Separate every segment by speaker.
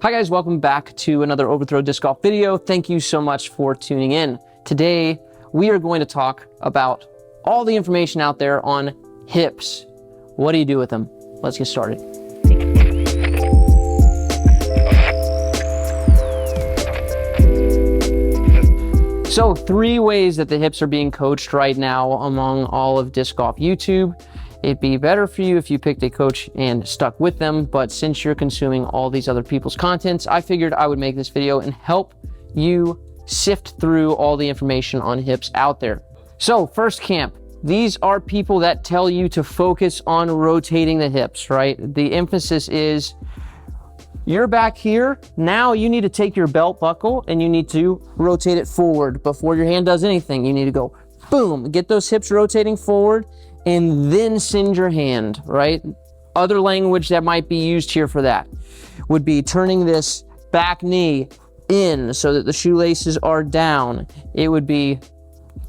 Speaker 1: Hi guys, welcome back to another Overthrow Disc Golf video. Thank you so much for tuning in. Today, we are going to talk about all the information out there on hips. What do you do with them? Let's get started. So 3 ways that the hips are being coached right now among all of disc golf YouTube. It'd be better for you if you picked a coach and stuck with them, but since you're consuming all these other people's contents, I figured I would make this video and help you sift through all the information on hips out there. So first camp, these are people that tell you to focus on rotating the hips, right? The emphasis is you're back here. Now you need to take your belt buckle and you need to rotate it forward before your hand does anything. You need to go boom, get those hips rotating forward and then send your hand, right? Other language that might be used here for that would be turning this back knee in so that the shoelaces are down. It would be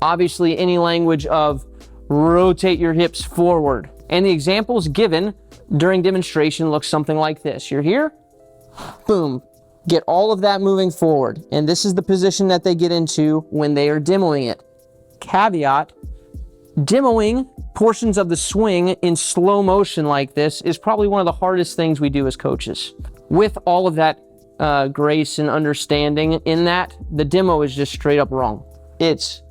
Speaker 1: obviously any language of rotate your hips forward. And the examples given during demonstration look something like this. You're here, boom, get all of that moving forward. And this is the position that they get into when they are demoing it. Caveat, demoing portions of the swing in slow motion like this is probably one of the hardest things we do as coaches. With all of that grace and understanding in that, the demo is just straight up wrong. It's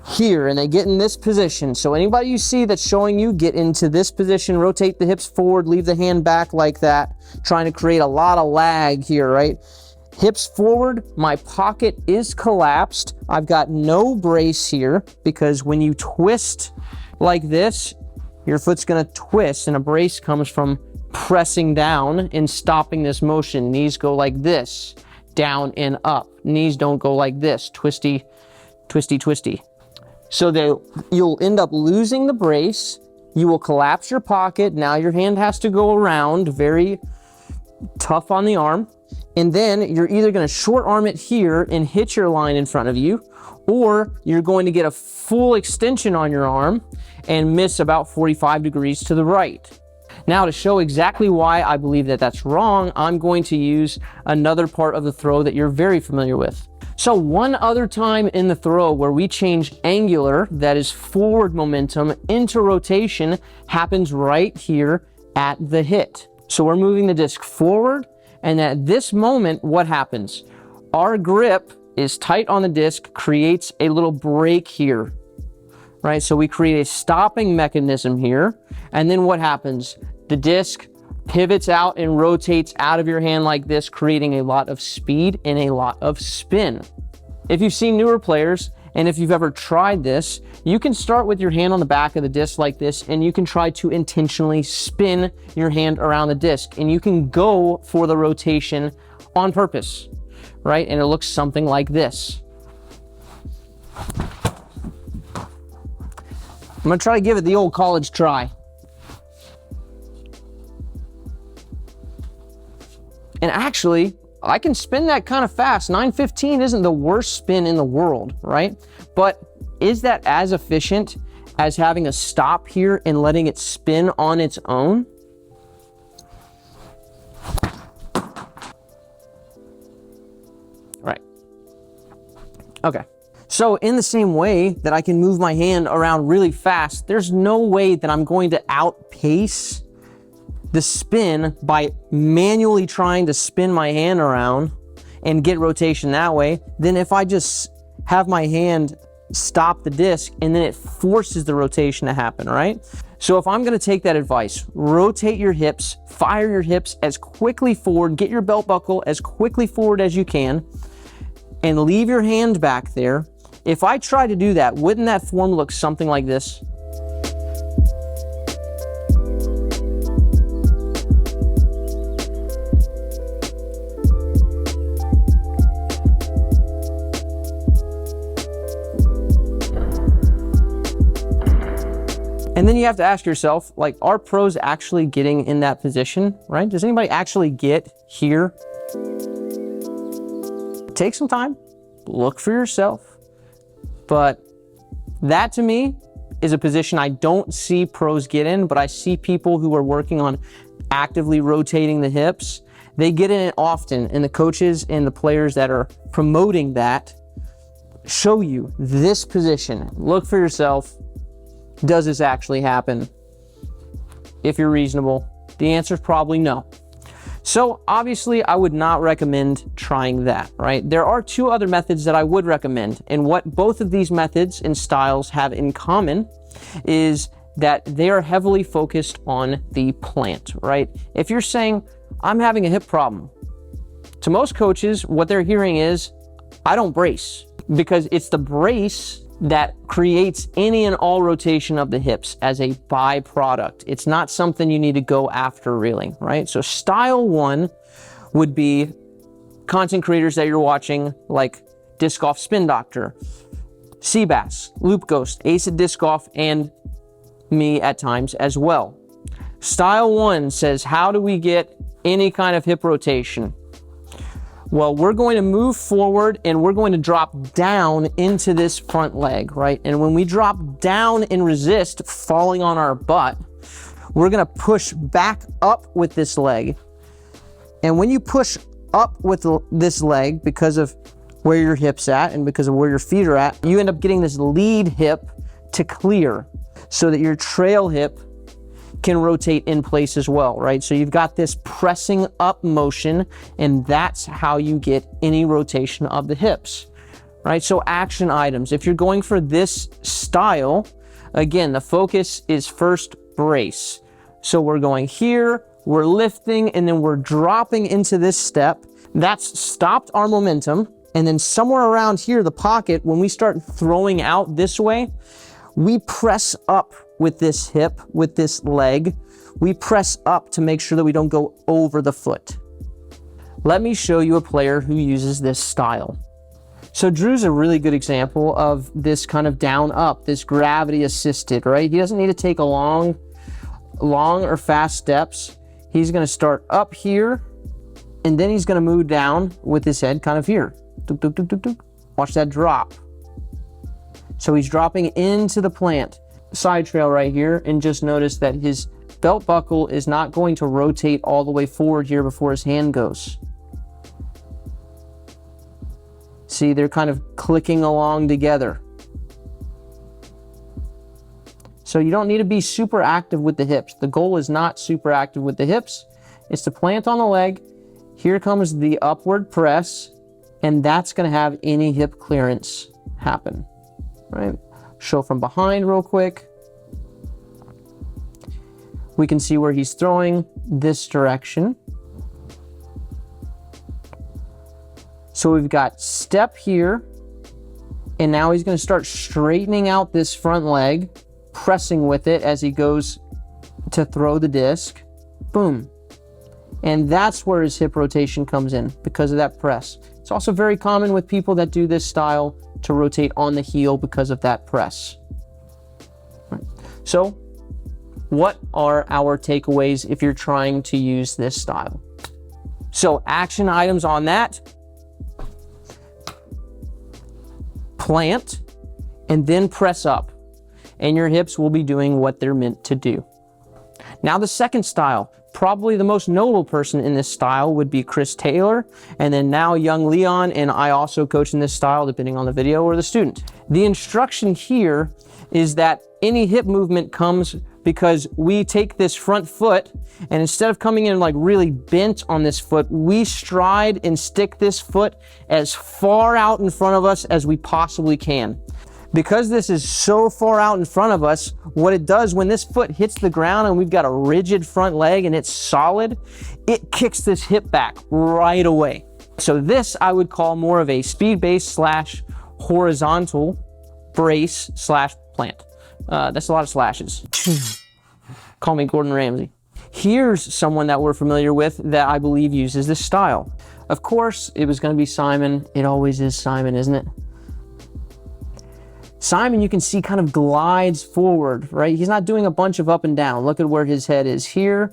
Speaker 1: here and they get in this position. So anybody you see that's showing you get into this position, rotate the hips forward, leave the hand back like that, trying to create a lot of lag here, right? Hips forward, my pocket is collapsed. I've got no brace here because when you twist like this, your foot's gonna twist and a brace comes from pressing down and stopping this motion. Knees go like this, down and up. Knees don't go like this, twisty, twisty, twisty. So you'll end up losing the brace. You will collapse your pocket. Now your hand has to go around, very tough on the arm. And then you're either gonna short arm it here and hit your line in front of you, or you're going to get a full extension on your arm and miss about 45 degrees to the right. Now to show exactly why I believe that that's wrong, I'm going to use another part of the throw that you're very familiar with. So one other time in the throw where we change angular, that is forward momentum, into rotation happens right here at the hit. So we're moving the disc forward, and at this moment, what happens? Our grip is tight on the disc, creates a little break here, right? So we create a stopping mechanism here, and then what happens? The disc pivots out and rotates out of your hand like this, creating a lot of speed and a lot of spin. If you've seen newer players, and if you've ever tried this, you can start with your hand on the back of the disc like this, and you can try to intentionally spin your hand around the disc, and you can go for the rotation on purpose, right? And it looks something like this. I'm gonna try to give it the old college try. And actually, I can spin that kind of fast. 915 isn't the worst spin in the world, right? But is that as efficient as having a stop here and letting it spin on its own? Right. Okay. So in the same way that I can move my hand around really fast, there's no way that I'm going to outpace the spin by manually trying to spin my hand around and get rotation that way, then if I just have my hand stop the disc and then it forces the rotation to happen, right? So if I'm gonna take that advice, rotate your hips, fire your hips as quickly forward, get your belt buckle as quickly forward as you can, and leave your hand back there. If I try to do that, wouldn't that form look something like this? And then you have to ask yourself, like, are pros actually getting in that position, right? Does anybody actually get here? Take some time, look for yourself. But that to me is a position I don't see pros get in, but I see people who are working on actively rotating the hips They get in it often, and the coaches and the players that are promoting that show you this position. Look for yourself. Does this actually happen? If you're reasonable, the answer is probably no. So obviously I would not recommend trying that, right? There are two other methods that I would recommend, and what both of these methods and styles have in common is that they are heavily focused on the plant, right? If you're saying, I'm having a hip problem, to most coaches, what they're hearing is, I don't brace, because it's the brace that creates any and all rotation of the hips as a byproduct. It's not something you need to go after really, right? So style one would be content creators that you're watching, like Disc Golf Spin Doctor, Seabass, Loop Ghost, Ace of Disc Golf, and me at times as well. Style one says, how do we get any kind of hip rotation? Well, we're going to move forward and we're going to drop down into this front leg, right? And when we drop down and resist falling on our butt, we're gonna push back up with this leg. And when you push up with this leg, because of where your hip's at and because of where your feet are at, you end up getting this lead hip to clear so that your trail hip can rotate in place as well, right? So you've got this pressing up motion, and that's how you get any rotation of the hips, right? So action items, if you're going for this style, again, the focus is first brace. So we're going here, we're lifting, and then we're dropping into this step. That's stopped our momentum. And then somewhere around here, the pocket, when we start throwing out this way, we press up with this hip, with this leg. We press up to make sure that we don't go over the foot. Let me show you a player who uses this style. So Drew's a really good example of this kind of down up, this gravity assisted, right? He doesn't need to take a long or fast steps. He's gonna start up here, and then he's gonna move down with his head kind of here. Dook, dook, dook, dook, dook. Watch that drop. So he's dropping into the plant. Side trail right here, and just notice that his belt buckle is not going to rotate all the way forward here before his hand goes. See, they're kind of clicking along together. So you don't need to be super active with the hips. The goal is not super active with the hips. It's to plant on the leg. Here comes the upward press, and that's going to have any hip clearance happen, right? Show from behind real quick. We can see where he's throwing this direction. So we've got step here, and now he's going to start straightening out this front leg, pressing with it as he goes to throw the disc. Boom. And that's where his hip rotation comes in because of that press. It's also very common with people that do this style to rotate on the heel because of that press. Right. So what are our takeaways if you're trying to use this style? So action items on that: plant and then press up, and your hips will be doing what they're meant to do. Now the second style, probably the most notable person in this style would be Chris Taylor, and then now young Leon, and I also coach in this style depending on the video or the student. The instruction here is that any hip movement comes because we take this front foot, and instead of coming in like really bent on this foot, we stride and stick this foot as far out in front of us as we possibly can. Because this is so far out in front of us, what it does when this foot hits the ground and we've got a rigid front leg and it's solid, it kicks this hip back right away. So this I would call more of a speed-based / horizontal brace / plant. That's a lot of slashes. Call me Gordon Ramsay. Here's someone that we're familiar with that I believe uses this style. Of course, it was going to be Simon. It always is Simon, isn't it? Simon, you can see, kind of glides forward, right? He's not doing a bunch of up and down. Look at where his head is here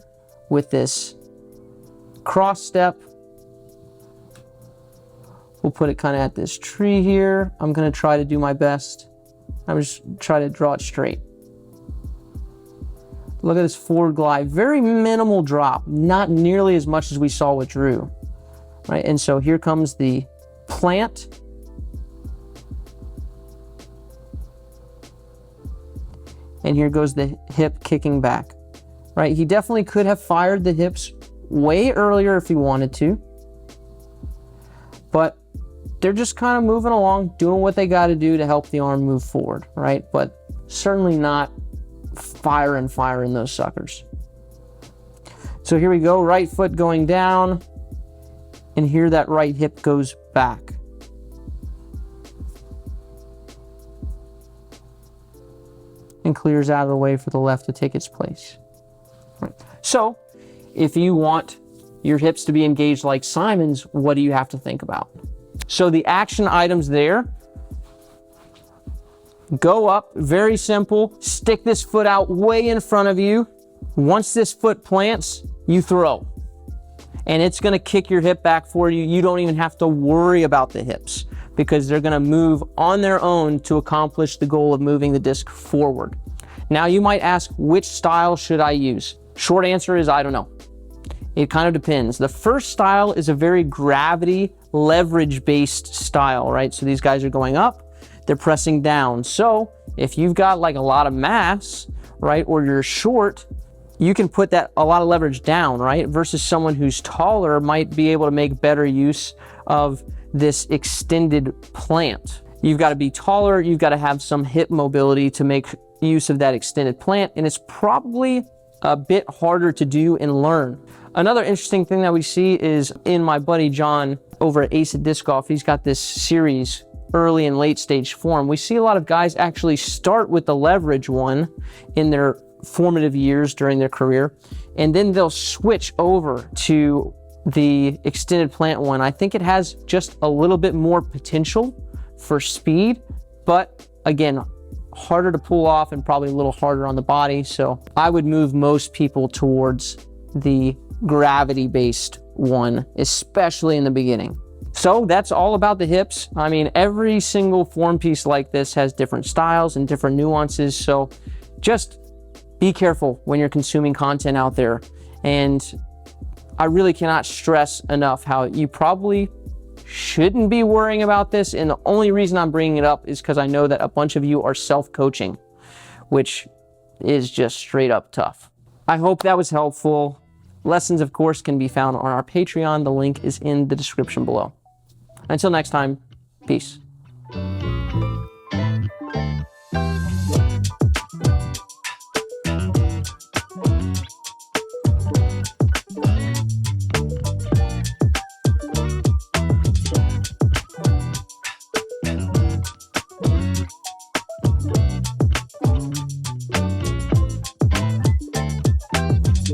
Speaker 1: with this cross step. We'll put it kind of at this tree here. I'm going to try to do my best. I'm just trying to draw it straight. Look at this forward glide, very minimal drop, not nearly as much as we saw with Drew, right? And so here comes the plant. And here goes the hip kicking back, right? He definitely could have fired the hips way earlier if he wanted to, but they're just kind of moving along, doing what they got to do to help the arm move forward, right? But certainly not firing those suckers. So here we go, right foot going down, and here that right hip goes back. And clears out of the way for the left to take its place. Right. So if you want your hips to be engaged like Simon's, what do you have to think about? So the action items there, go up, very simple, stick this foot out way in front of you. Once this foot plants, you throw. And it's gonna kick your hip back for you. You don't even have to worry about the hips because they're gonna move on their own to accomplish the goal of moving the disc forward. Now you might ask, which style should I use? Short answer is, I don't know. It kind of depends. The first style is a very gravity leverage-based style, right? So these guys are going up, they're pressing down. So if you've got like a lot of mass, right, or you're short, you can put that a lot of leverage down, right? Versus someone who's taller might be able to make better use of this extended plant. You've got to be taller, you've got to have some hip mobility to make use of that extended plant, and it's probably a bit harder to do and learn. Another interesting thing that we see is in my buddy John over at Ace of Disc Golf, he's got this series, early and late stage form. We see a lot of guys actually start with the leverage one in their formative years during their career, and then they'll switch over to the extended plant one. I think it has just a little bit more potential for speed, but again, harder to pull off and probably a little harder on the body. So I would move most people towards the gravity-based one, especially in the beginning. So that's all about the hips. I mean, every single form piece like this has different styles and different nuances. So just be careful when you're consuming content out there. And I really cannot stress enough how you probably shouldn't be worrying about this. And the only reason I'm bringing it up is because I know that a bunch of you are self-coaching, which is just straight up tough. I hope that was helpful. Lessons, of course, can be found on our Patreon. The link is in the description below. Until next time, peace.